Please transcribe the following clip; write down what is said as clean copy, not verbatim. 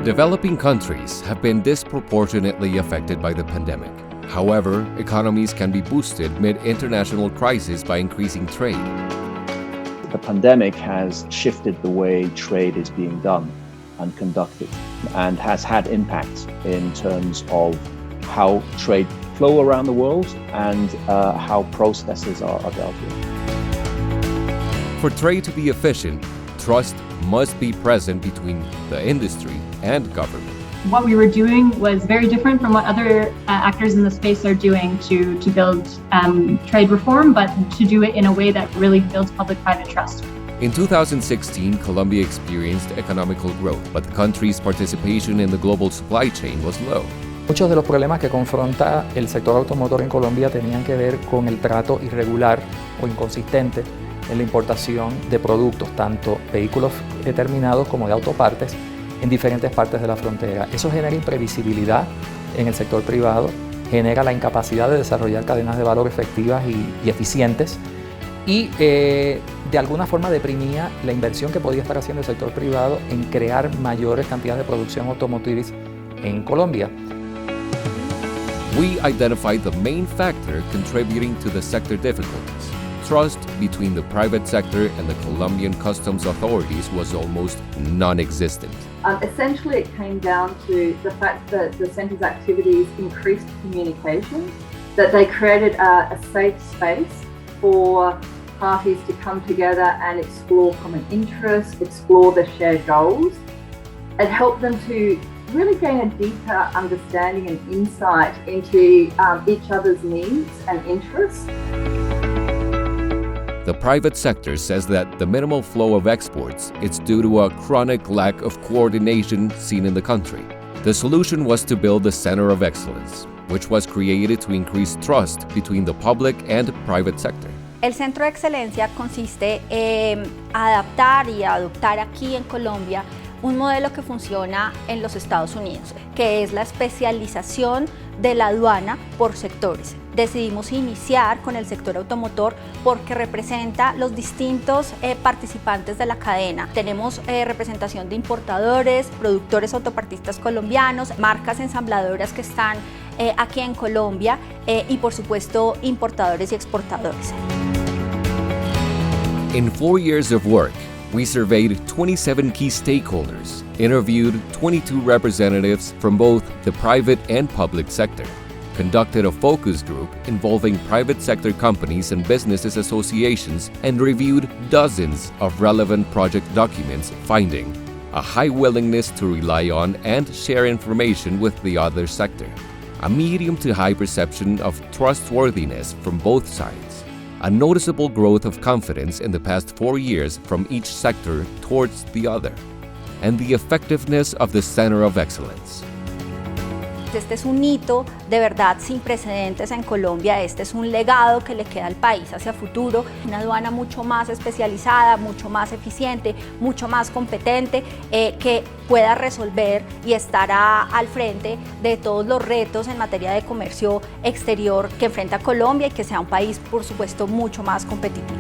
Developing countries have been disproportionately affected by the pandemic. However, economies can be boosted amid international crisis by increasing trade. The pandemic has shifted the way trade is being done and conducted, and has had impacts in terms of how trade flow around the world and how processes are dealt with. For trade to be efficient, trust must be present between the industry and government. What we were doing was very different from what other actors in the space are doing to build trade reform, but to do it in a way that really builds public-private trust. In 2016, Colombia experienced economical growth, but the country's participation in the global supply chain was low. Muchos de los problemas que confronta el sector automotor en Colombia tenían que ver con el trato irregular o inconsistente en la importación de productos, tanto vehículos terminados como de autopartes, en diferentes partes de la frontera. Eso genera imprevisibilidad en el sector privado, genera la incapacidad de desarrollar cadenas de valor efectivas y eficientes, y de alguna forma deprimía la inversión que podía estar haciendo el sector privado en crear mayores cantidades de producción automotriz en Colombia. We identified the main factor contributing to the sector difficulties. Trust between the private sector and the Colombian customs authorities was almost non-existent. Essentially, it came down to the fact that the centre's activities increased communication, that they created a safe space for parties to come together and explore common interests, explore their shared goals, and help them to really gain a deeper understanding and insight into each other's needs and interests. The private sector says that the minimal flow of exports is due to a chronic lack of coordination seen in the country. The solution was to build a center of excellence, which was created to increase trust between the public and private sector. El Centro de Excelencia consiste en adaptar y adoptar aquí en Colombia un modelo que funciona en los Estados Unidos, que es la especialización de la aduana por sectores. Decidimos iniciar con el sector automotor porque representa los distintos participantes de la cadena. Tenemos representación de importadores, productores autopartistas colombianos, marcas ensambladoras que están aquí en Colombia y por supuesto importadores y exportadores. In 4 years of work, we surveyed 27 key stakeholders, interviewed 22 representatives from both the private and public sector, conducted a focus group involving private sector companies and businesses associations, and reviewed dozens of relevant project documents, finding a high willingness to rely on and share information with the other sector, a medium to high perception of trustworthiness from both sides, a noticeable growth of confidence in the past 4 years from each sector towards the other, and the effectiveness of the Center of Excellence. Este es un hito de verdad sin precedentes en Colombia, este es un legado que le queda al país hacia futuro, una aduana mucho más especializada, mucho más eficiente, mucho más competente, que pueda resolver y estará al frente de todos los retos en materia de comercio exterior que enfrenta Colombia y que sea un país, por supuesto, mucho más competitivo.